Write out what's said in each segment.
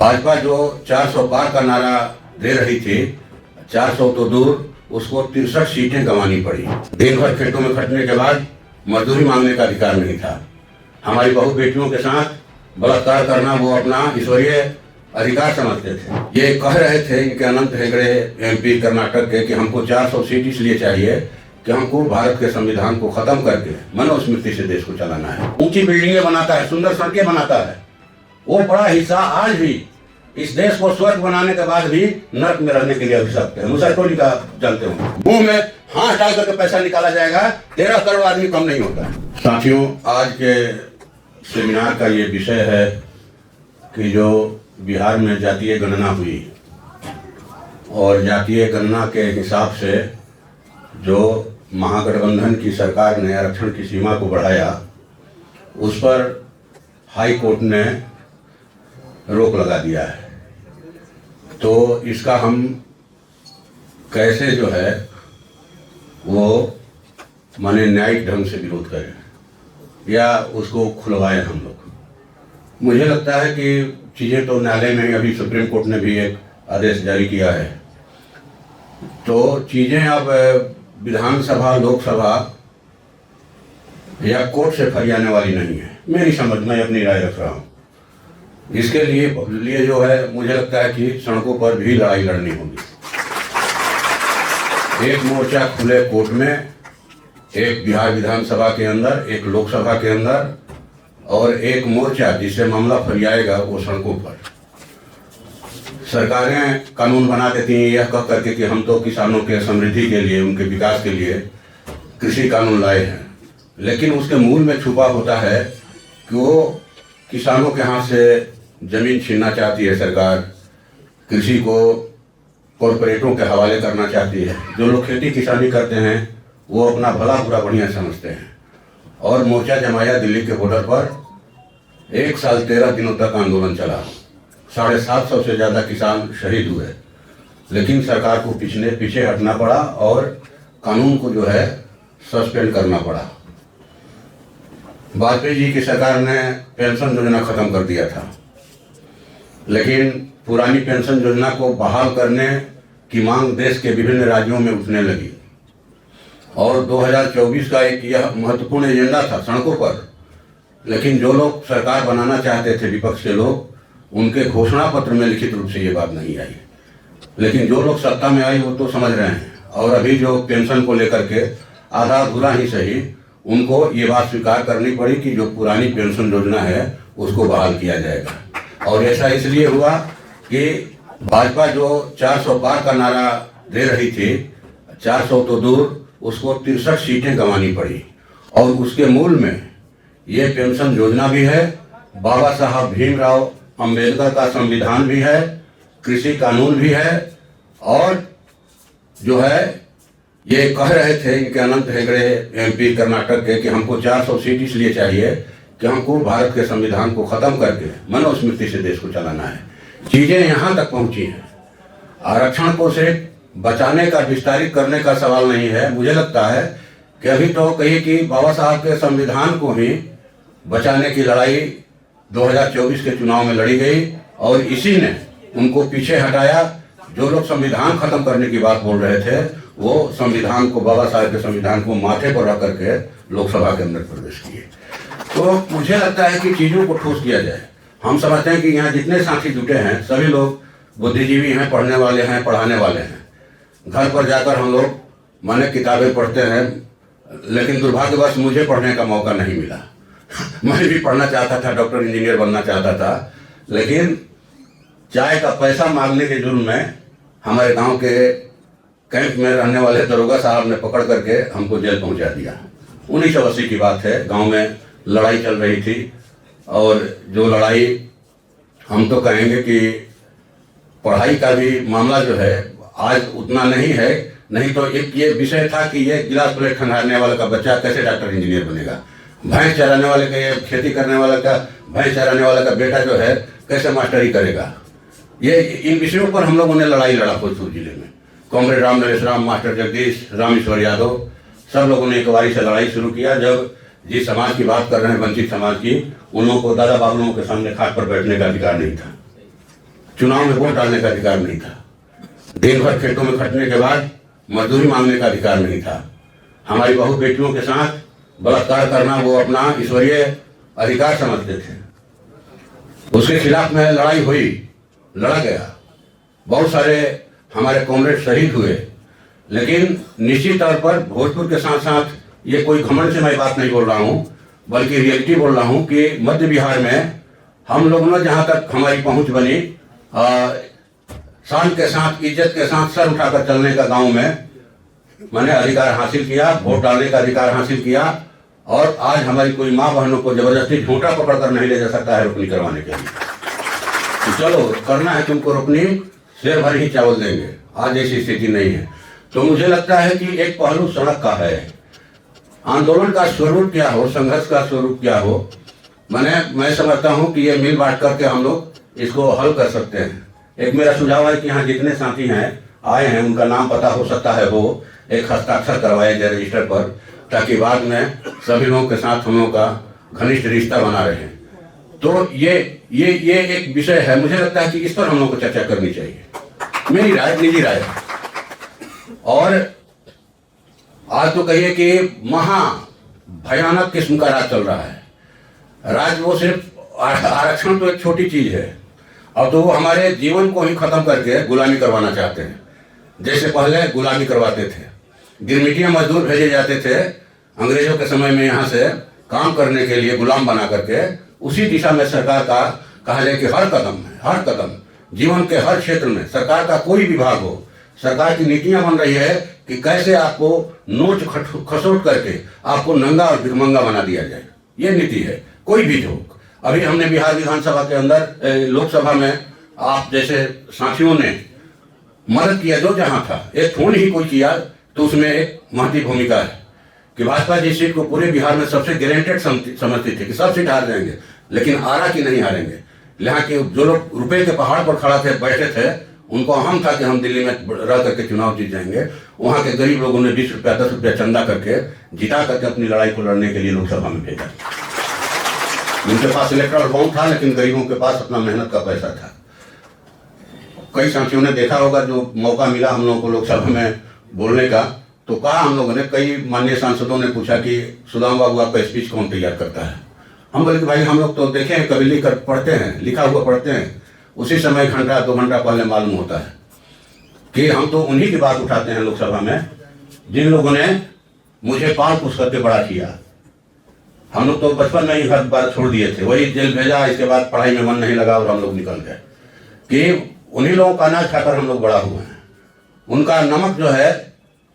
भाजपा जो 400 पार का नारा दे रही थी, 400 तो दूर, उसको 63 सीटें गंवानी पड़ी। दिन भर खेतों में खटने के बाद मजदूरी मांगने का अधिकार नहीं था। हमारी बहू बेटियों के साथ बलात्कार करना वो अपना ईश्वरीय अधिकार समझते थे। ये कह रहे थे कि अनंत हेगड़े MP कर्नाटक के कि हमको 400 सीट इसलिए चाहिए कि हमको भारत के संविधान को खत्म करके मनुस्मृति से देश को चलाना है। ऊंची बिल्डिंगें बनाता है, सुंदर सड़कें बनाता है, वो बड़ा हिस्सा आज भी इस देश को स्वर्ग बनाने के बाद भी नर्क में रहने के लिए अभिशप्त है। मुसरटोली का जानते हो, मुंह में हाथ डाल करके पैसा निकाला जाएगा, 13 करोड़ आदमी कम नहीं होता है। साथियों, आज के सेमिनार का ये विषय है कि जो बिहार में जातीय गणना हुई और जातीय गणना के हिसाब से जो महागठबंधन की सरकार ने आरक्षण की सीमा को बढ़ाया, उस पर हाई कोर्ट ने रोक लगा दिया है। तो इसका हम कैसे जो है वो माने न्यायिक ढंग से विरोध करें या उसको खुलवाएं हम लोग। मुझे लगता है कि चीज़ें तो न्यायालय में, अभी सुप्रीम कोर्ट ने भी एक आदेश जारी किया है, तो चीज़ें अब विधानसभा, लोकसभा या कोर्ट से फरियाने वाली नहीं है। मेरी समझ में अपनी राय रख रहा हूँ। इसके लिए जो है मुझे लगता है कि सड़कों पर भी लड़ाई लड़नी होगी। एक मोर्चा खुले कोर्ट में, एक बिहार विधानसभा के अंदर, एक लोकसभा के अंदर, और एक मोर्चा जिससे मामला फरियाएगा वो सड़कों पर। सरकारें कानून बना देती हैं यह कह करके कि हम तो किसानों के समृद्धि के लिए, उनके विकास के लिए कृषि कानून लाए हैं, लेकिन उसके मूल में छुपा होता है कि वो किसानों के हाथ से जमीन छीनना चाहती है सरकार, कृषि को कॉरपोरेटों के हवाले करना चाहती है। जो लोग खेती किसानी करते हैं वो अपना भला बुरा बढ़िया समझते हैं। और मोर्चा जमाया दिल्ली के बॉर्डर पर, 1 साल 13 दिनों तक आंदोलन चला, 750 से ज़्यादा किसान शहीद हुए, लेकिन सरकार को पीछे हटना पड़ा और कानून को जो है सस्पेंड करना पड़ा। वाजपेयी जी की सरकार ने पेंशन योजना खत्म कर दिया था, लेकिन पुरानी पेंशन योजना को बहाल करने की मांग देश के विभिन्न राज्यों में उठने लगी और 2024 का एक यह महत्वपूर्ण एजेंडा था सड़कों पर। लेकिन जो लोग सरकार बनाना चाहते थे, विपक्ष के लोग, उनके घोषणा पत्र में लिखित रूप से ये बात नहीं आई। लेकिन जो लोग सत्ता में आए वो तो समझ रहे हैं, और अभी जो पेंशन को लेकर के आधा अधूरा ही सही, उनको ये बात स्वीकार करनी पड़ी कि जो पुरानी पेंशन योजना है उसको बहाल किया जाएगा। और ऐसा इसलिए हुआ कि भाजपा जो 400 पार का नारा दे रही थी, 400 तो दूर, उसको 63 सीटें गंवानी पड़ी। और उसके मूल में ये पेंशन योजना भी है, बाबा साहब भीमराव अंबेडकर का संविधान भी है, कृषि कानून भी है, और जो है ये कह रहे थे कि अनंत हेगड़े MP कर्नाटक के कि हमको 400 सीट इसलिए चाहिए कि हमको भारत के संविधान को खत्म करके मनुस्मृति से देश को चलाना है। चीज़ें यहाँ तक पहुँची हैं। आरक्षण को से बचाने का, विस्तारित करने का सवाल नहीं है। मुझे लगता है कि अभी तो कही कि बाबा साहब के संविधान को ही बचाने की लड़ाई 2024 के चुनाव में लड़ी गई और इसी ने उनको पीछे हटाया। जो लोग संविधान खत्म करने की बात बोल रहे थे, वो संविधान को, बाबा साहब के संविधान को माथे पर रख करके लोकसभा के अंदर प्रवेश किए। तो मुझे लगता है कि चीज़ों को ठोस किया जाए। हम समझते हैं कि यहाँ जितने साथी जुटे हैं सभी लोग बुद्धिजीवी हैं, पढ़ने वाले हैं, पढ़ाने वाले हैं। घर पर जाकर हम लोग माने किताबें पढ़ते हैं, लेकिन दुर्भाग्यवश मुझे पढ़ने का मौका नहीं मिला। मैं भी पढ़ना चाहता था, डॉक्टर इंजीनियर बनना चाहता था, लेकिन चाय का पैसा मांगने के जुर्म में हमारे गांव के कैंप में रहने वाले दरोगा साहब ने पकड़ करके हमको जेल पहुंचा दिया। 1980 की बात है। गांव में लड़ाई चल रही थी और जो लड़ाई, हम तो कहेंगे कि पढ़ाई का भी मामला जो है आज उतना नहीं है, नहीं तो एक ये विषय था कि ये गिलास प्लेट खंगालने वाले का बच्चा कैसे डॉक्टर इंजीनियर बनेगा, भैंस चराने वाले का, ये खेती करने वाले का, भैंस चराने वाले का बेटा जो है कैसे मास्टरी करेगा। ये इन विषयों पर हम लोगों ने लड़ाई लड़ा भोजपुर जिले में। कॉमरेड राम नरेश राम, मास्टर जगदीश, रामेश्वर यादव, सब लोगों ने एक बारी से लड़ाई शुरू किया। जब जिस समाज की बात कर रहे हैं, वंचित समाज की, उन लोगों को, दादा बाबुओं के सामने खाट पर बैठने का अधिकार नहीं था। चुनाव में वोट डालने का अधिकार नहीं था। दिन भर खेतों में खटने के बाद मजदूरी मांगने का अधिकार नहीं था। हमारी बहू बेटियों के साथ बलात्कार करना वो अपना ईश्वरीय अधिकार समझते थे। उसके खिलाफ में लड़ाई हुई, लड़ा गया, बहुत सारे हमारे कॉमरेड शहीद हुए। लेकिन निश्चित तौर पर भोजपुर के साथ साथ ये कोई घमंड से मैं बात नहीं बोल रहा हूँ, बल्कि रियलिटी बोल रहा हूँ कि मध्य बिहार में हम लोगों ने जहाँ तक हमारी पहुँच बनी, शान के साथ, इज्जत के साथ सर उठाकर चलने का गांव में मैंने अधिकार हासिल किया, वोट डालने का अधिकार हासिल किया। और आज हमारी कोई माँ बहनों को जबरदस्ती झूठा पकड़कर नहीं ले जा सकता है रोपनी करवाने के लिए। तो चलो करना है तुमको रोपनी, शेर भर ही चावल देंगे। आज ऐसी स्थिति नहीं है। तो मुझे लगता है कि एक पहलू सड़क का है। आंदोलन का स्वरूप क्या हो, संघर्ष का स्वरूप क्या हो, मैं समझता हूँ कि ये मिल बांट करके हम लोग इसको हल कर सकते हैं। एक मेरा सुझाव है कि यहाँ जितने साथी हैं आए हैं, उनका नाम पता हो सकता है, वो एक हस्ताक्षर करवाया जाए रजिस्टर पर, ताकि बाद में सभी लोगों के साथ हम लोगों का घनिष्ठ रिश्ता बना रहे। तो ये एक विषय है, मुझे लगता है कि इस पर हम लोग को चर्चा करनी चाहिए, मेरी राय, निजी राय। और आज तो कहिए कि महा भयानक किस्म का राज चल रहा है। राज वो सिर्फ आरक्षण तो एक छोटी चीज है, और तो वो हमारे जीवन को ही खत्म करके गुलामी करवाना चाहते हैं। जैसे पहले गुलामी करवाते थे, गिरमिटिया मजदूर भेजे जाते थे अंग्रेजों के समय में यहाँ से काम करने के लिए, गुलाम बना करके। उसी दिशा में सरकार का कहा जाए कि हर कदम जीवन के हर क्षेत्र में सरकार का कोई विभाग हो, सरकार की नीतियां बन रही है कि कैसे आपको नोच खसोट करके आपको नंगा और भिखमंगा बना दिया जाए। ये नीति है, कोई भी हो। अभी हमने बिहार विधानसभा के अंदर, लोकसभा में आप जैसे साथियों ने मदद किया, जो जहां था, एक फोन ही कोई किया तो उसमें एक महती भूमिका है कि भाजपा जिस सीट को पूरे बिहार में सबसे गारंटेड समझती थी कि सब सीट हार जाएंगे, लेकिन आरा की नहीं हारेंगे। यहाँ के जो लोग रुपए के पहाड़ पर खड़ा थे, बैठे थे, उनको अहम था कि हम दिल्ली में रह करके चुनाव जीत जाएंगे। वहाँ के गरीब लोगों ने 20 रुपया 10 रुपया चंदा करके जिता करके अपनी लड़ाई को लड़ने के लिए लोकसभा में भेजा। उनके पास इलेक्ट्रल बॉन्ड था, लेकिन गरीबों के पास अपना मेहनत का पैसा था। कई साथियों ने देखा होगा, जो मौका मिला हम लोगों को लोकसभा में बोलने का, तो कहा हम लोगों ने, कई माननीय सांसदों ने पूछा कि सुदाम बाबू आपका स्पीच कौन तैयार करता है। हम बोले कि भाई हम लोग तो देखे हैं, कभी लिख कर पढ़ते हैं, लिखा हुआ पढ़ते हैं, उसी समय घंटा 2 घंटा पहले मालूम होता है कि हम तो उन्हीं की बात उठाते हैं लोकसभा में जिन लोगों ने मुझे पाल पुछ करके बड़ा किया। हम लोग तो बचपन में ही घर बार छोड़ दिए थे, वही जेल भेजा, इसके बाद पढ़ाई में मन नहीं लगा और हम लोग निकल गए। कि उन्हीं लोगों का अनाज खाकर हम लोग बड़ा हुए हैं, उनका नमक जो है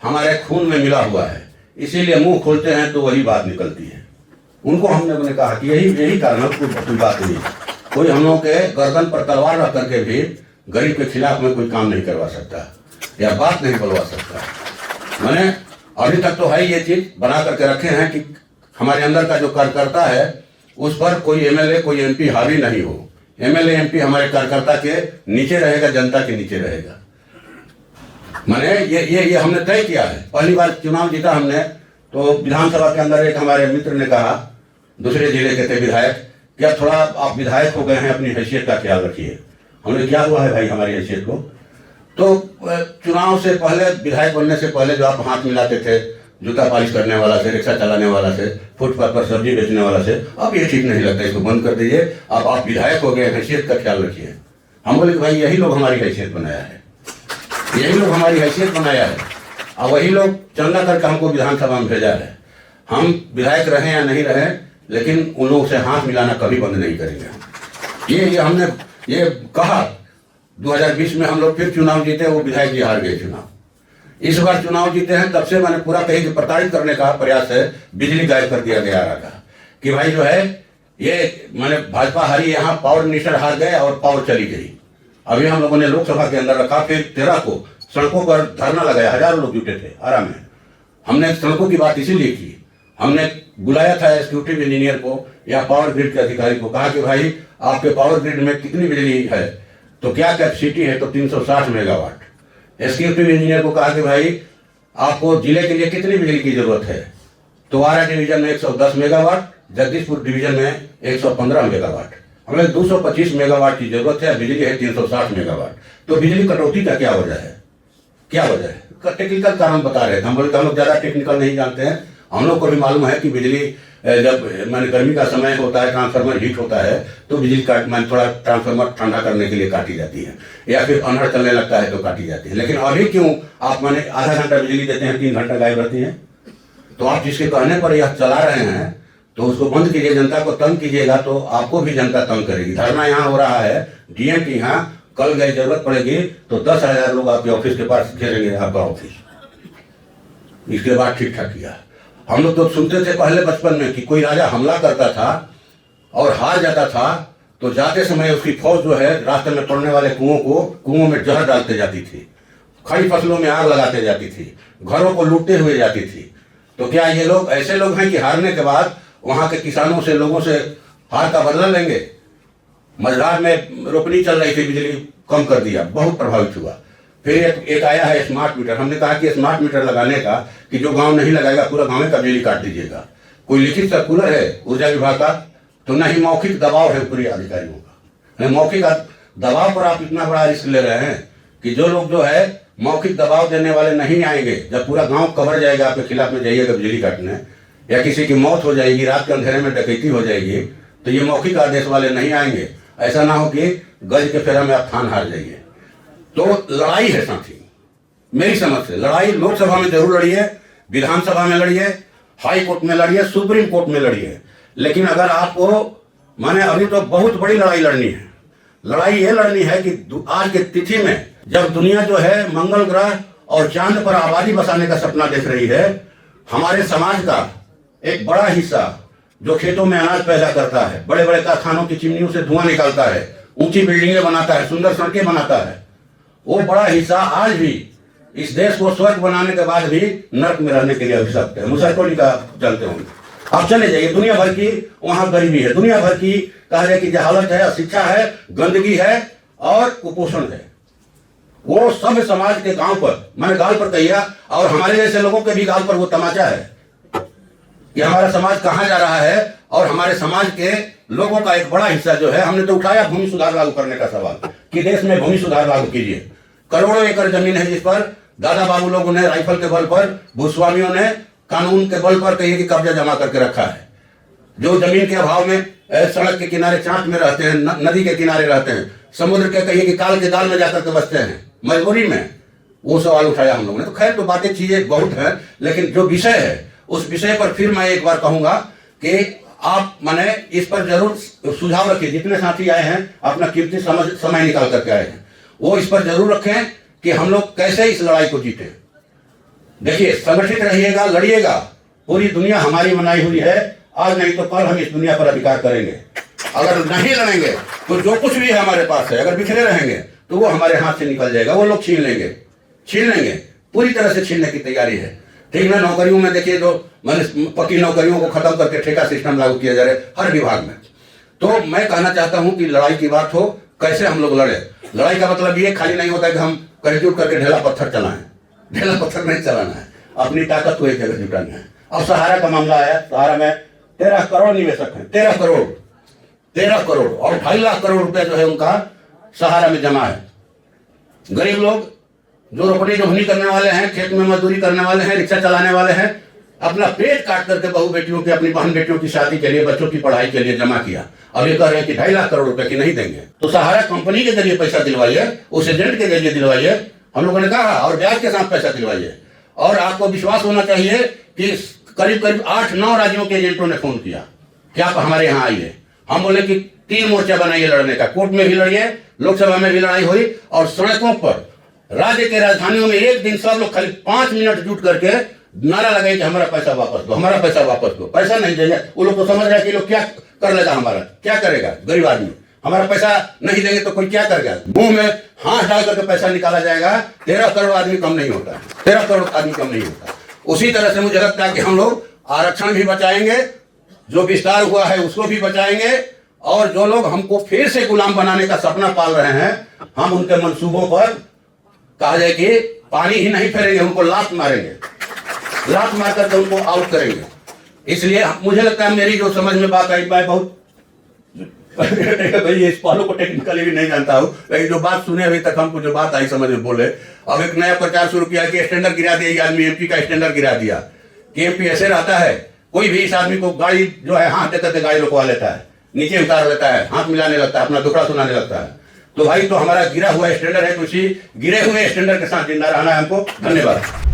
हमारे खून में मिला हुआ है, इसीलिए मुंह खोलते हैं तो वही बात निकलती है। उनको हमने कहा कि यही कारण है, कोई बात नहीं। कोई हम लोगों के गर्दन पर तलवार रख करके भी गरीब के खिलाफ में कोई काम नहीं करवा सकता या बात नहीं बोलवा सकता। मैंने अभी तक तो है ये चीज बना करके रखे हैं कि हमारे अंदर का जो कार्यकर्ता है उस पर कोई एमएलए, कोई एमपी हावी नहीं हो। एमएलए एमपी हमारे कार्यकर्ता के नीचे रहेगा, जनता के नीचे रहेगा। मैंने ये हमने तय किया है। पहली बार चुनाव जीता हमने, तो विधानसभा के अंदर एक हमारे मित्र ने कहा, दूसरे जिले के थे विधायक, क्या थोड़ा आप विधायक हो गए हैं, अपनी हैसियत का ख्याल रखिए। हमने क्या हुआ है भाई हमारी हैसियत को? तो चुनाव से पहले, विधायक बनने से पहले जो आप हाथ मिलाते थे जूता पॉलिश करने वाला से, रिक्शा चलाने वाला से, फुटपाथ पर सब्जी बेचने वाला से, अब ये ठीक नहीं लगता, इसको बंद कर दीजिए। अब आप विधायक हो गए, हैसियत का ख्याल रखिए। हम बोले कि भाई यही लोग हमारी हैसियत बनाया है, यही लोग हमारी हैसियत बनाया है, और वही लोग चंदा करके हमको विधानसभा में भेजा है। हम विधायक रहे या नहीं रहे, लेकिन उन लोगों से हाथ मिलाना कभी बंद नहीं करेंगे। ये हमने ये कहा। 2020 में हम लोग फिर चुनाव जीते, वो विधायक जी हार गए चुनाव। इस बार चुनाव जीते हैं, तब से मैंने पूरा कहीं कि प्रताड़ित करने का प्रयास है, बिजली गायब कर दिया गया रहा था कि भाई जो है ये मैंने भाजपा हारी, यहाँ पावर मिनिस्टर हार गए और पावर चली गई। अभी हम लोगों ने लोकसभा के अंदर रखा, फिर 13 को सड़कों पर धरना लगाया, हजारों लोग जुटे थे आराम में। हमने सड़कों की बात इसीलिए की, हमने बुलाया था एग्जीक्यूटिव इंजीनियर को या पावर ग्रिड के अधिकारी को, कहा कि भाई आपके पावर ग्रिड में कितनी बिजली है, तो क्या कैपेसिटी है, तो 360 मेगावाट। एग्जीक्यूटिव इंजीनियर को कहा कि भाई आपको जिले के लिए कितनी बिजली की जरूरत है, तो आरा डिवीजन में 110 मेगावाट, जगदीशपुर डिवीजन में 115 मेगावाट। हमें 225 मेगावाट की जरूरत है, बिजली है 360 मेगावाट। तो बिजली कटौती का क्या वजह है, क्या वजह है? टेक्निकल कारण बता रहे थे। हम बोले हम लोग ज़्यादा टेक्निकल नहीं जानते हैं। हम लोग को भी मालूम है कि बिजली जब मैंने गर्मी का समय होता है, ट्रांसफार्मर हीट होता है, तो बिजली काट मैंने थोड़ा ट्रांसफार्मर ठंडा करने के लिए काटी जाती है, या फिर अनहड़ चलने लगता है तो काटी जाती है। लेकिन अभी क्यों आप मैंने आधा घंटा बिजली देते हैं, 3 घंटा गायब रहती है? तो आप जिसके कहने पर यह चला रहे हैं तो उसको बंद कीजिए। जनता को तंग कीजिएगा तो आपको भी जनता तंग करेगी। धरना यहाँ हो रहा है डीएम की यहाँ, कल गई जरूरत पड़ेगी तो 10,000 लोग आपके ऑफिस के पास घेरेंगे आपका ऑफिस। इसके बाद ठीक ठाक किया। हम लोग तो सुनते थे पहले बचपन में कि कोई राजा हमला करता था और हार जाता था तो जाते समय उसकी फौज जो है रास्ते में पड़ने वाले कुओं में जहर डालते जाती थी, खड़ी फसलों में आग लगाते जाती थी, घरों को लूटते हुए जाती थी। तो क्या ये लोग ऐसे लोग हैं कि हारने के बाद वहां के किसानों से, लोगों से हार का बदला लेंगे? मझधार में रोपनी चल रही थी, बिजली कम कर दिया, बहुत प्रभावित हुआ। फिर एक आया है स्मार्ट मीटर। हमने कहा कि स्मार्ट मीटर लगाने का कि जो गांव नहीं लगाएगा पूरा गांव का बिजली काट दीजिएगा। कोई लिखित सर्कुलर है ऊर्जा विभाग का? तो ना ही मौखिक दबाव है ऊपरी अधिकारियों का। मौखिक दबाव पर आप इतना बड़ा रिस्क ले रहे हैं कि जो लोग जो है मौखिक दबाव देने वाले नहीं आएंगे। जब पूरा गांव कवर जाएगा, आपके खिलाफ में जाइएगा बिजली काटने, या किसी की मौत हो जाएगी, रात के अंधेरे में डकैती हो जाएगी, तो ये मौखिक आदेश वाले नहीं आएंगे। ऐसा ना हो कि गज के फेरा में आप थान हार जाइए। तो लड़ाई है साथी, मेरी समझ से लड़ाई लोकसभा में जरूर लड़िए, विधानसभा में लड़िए, हाई कोर्ट में लड़िए, सुप्रीम कोर्ट में लड़िए। लेकिन अगर आपको माने अभी तो बहुत बड़ी लड़ाई लड़नी है। लड़ाई ये लड़नी है कि आज के तिथि में जब दुनिया जो है मंगल ग्रह और चांद पर आबादी बसाने का सपना देख रही है, हमारे समाज का एक बड़ा हिस्सा जो खेतों में अनाज पैदा करता है, बड़े बड़े कारखानों की चिमनियों से धुआं निकालता है, ऊंची बिल्डिंगें बनाता है, सुंदर सड़कें बनाता है, वो बड़ा हिस्सा आज भी इस देश को स्वर्ग बनाने के बाद भी नर्क में रहने के लिए अभिशप्त है। मुसलकोली का जानते होंगे आप, चले जाइए, दुनिया भर की वहां गरीबी है, दुनिया भर की कह रहे कि जहालत है, अशिक्षा है, गंदगी है और कुपोषण है। वो सब समाज के गांव पर, मैंने गाल पर कहिया, और हमारे जैसे लोगों के भी गाल पर वो तमाचा है कि हमारा समाज कहां जा रहा है। और हमारे समाज के लोगों का एक बड़ा हिस्सा जो है, हमने तो उठाया भूमि सुधार लागू करने का सवाल कि देश में भूमि सुधार लागू कीजिए। करोड़ों एकड़ जमीन है जिस पर दादा बाबू लोगों ने राइफल के बल पर, भूस्वामियों ने कानून के बल पर कहिए कि कब्जा जमा करके रखा है। जो जमीन के अभाव में सड़क के किनारे चाट में रहते हैं, नदी के किनारे रहते हैं, समुद्र के कहिए कि काल के दाल में जाकर के बसते हैं मजबूरी में, वो सवाल उठाया हम लोगों ने। तो खैर तो बातें चीजें बहुत हैं, लेकिन जो विषय है उस विषय पर फिर मैं एक बार कहूंगा कि आप माने इस पर जरूर सुझाव रखिए। जितने साथी आए हैं अपना कीमती समय निकाल करके आए हैं, वो इस पर जरूर रखें कि हम लोग कैसे इस लड़ाई को जीते। देखिए, संगठित रहिएगा, लड़िएगा। पूरी दुनिया हमारी बनाई हुई है, आज नहीं तो कल हम इस दुनिया पर अधिकार करेंगे। अगर नहीं लड़ेंगे तो जो कुछ भी है हमारे पास है, अगर बिखरे रहेंगे तो वो हमारे हाथ से निकल जाएगा, वो लोग छीन लेंगे, पूरी तरह से छीनने की तैयारी है। ठीक ना? नौकरियों में देखिए, जो मैंने पक्की नौकरियों को खत्म करके ठेका सिस्टम लागू किया जा रहा है हर विभाग में। तो मैं कहना चाहता हूं कि लड़ाई की बात हो, कैसे हम लोग लड़े। लड़ाई का मतलब ये खाली नहीं होता है कि हम कहीं जुट करके ढेला पत्थर चलाएं। ढेला पत्थर नहीं चलाना है, अपनी ताकत को एक जगह जुटाना है। अब सहारा का मामला आया, सहारा में 13 करोड़ निवेशक हैं, 13 करोड़ और 2.5 लाख करोड़ रुपए जो है उनका सहारा में जमा है। गरीब लोग जो रोपनी जोहनी करने वाले हैं, खेत में मजदूरी करने वाले हैं, रिक्शा चलाने वाले हैं, अपना पेट काट करके बहू बेटियों की, अपनी बहन बेटियों की शादी के लिए, बच्चों की पढ़ाई के लिए जमा किया। अब ये कह रहे हैं कि 2.5 लाख करोड़ रुपए की नहीं देंगे। तो सहारा कंपनी के जरिए पैसा दिलवाइए, उस एजेंट के जरिए दिलवाइए, हम लोगों ने कहा, और ब्याज के साथ पैसा दिलवाइए। और आपको विश्वास होना चाहिए कि करीब 8-9 राज्यों के एजेंटों ने फोन किया कि आप हमारे यहाँ आइए। हम बोले कि 3 मोर्चा बनाइए लड़ने का, कोर्ट में भी लड़िए, लोकसभा में भी लड़ाई हुई, और सड़कों पर राज्य के राजधानियों में एक दिन सब लोग खाली 5 मिनट जुट करके नारा लगाए कि हमारा पैसा वापस दो, हमारा पैसा वापस दो। पैसा नहीं देंगे, वो लोग तो समझ रहे हैं कि लोग क्या कर लेगा, हमारा क्या करेगा गरीब आदमी, हमारा पैसा नहीं देंगे तो कोई क्या करेगा। मुंह में हाथ डाल करके पैसा निकाला जाएगा। 13 करोड़ आदमी कम नहीं होता, 13 करोड़ आदमी कम नहीं होता। उसी तरह से मुझे लगता है कि हम लोग आरक्षण भी बचाएंगे, जो विस्तार हुआ है उसको भी बचाएंगे, और जो लोग हमको फिर से गुलाम बनाने का सपना पाल रहे हैं, हम उनके मंसूबों पर कहा जाए कि पानी ही नहीं फेरेंगे, उनको लात मारेंगे, लात मार करके उनको आउट करेंगे। इसलिए मुझे लगता है मेरी जो समझ में बात आई, मैं बहुत भाई इस पहलू को टेक्निकली भी नहीं जानता हूँ, लेकिन जो बात सुने अभी तक हमको जो बात आई समझ में बोले। अब एक नया प्रचार शुरू किया कि स्टैंडर्ड गिरा दिया, ये आदमी एमपी का स्टैंडर्ड गिरा दिया कि एमपी ऐसे रहता है, कोई भी इस आदमी को गाड़ी जो है हाथ देते थे गाड़ी रुकवा लेता है, नीचे उतार लेता है, हाथ मिलाने लगता है, अपना दुखड़ा सुनाने लगता है। तो भाई तो हमारा गिरा हुआ स्टैंडर्ड है, तो उसी गिरे हुए स्टैंडर्ड के साथ जिंदा रहना है हमको। धन्यवाद।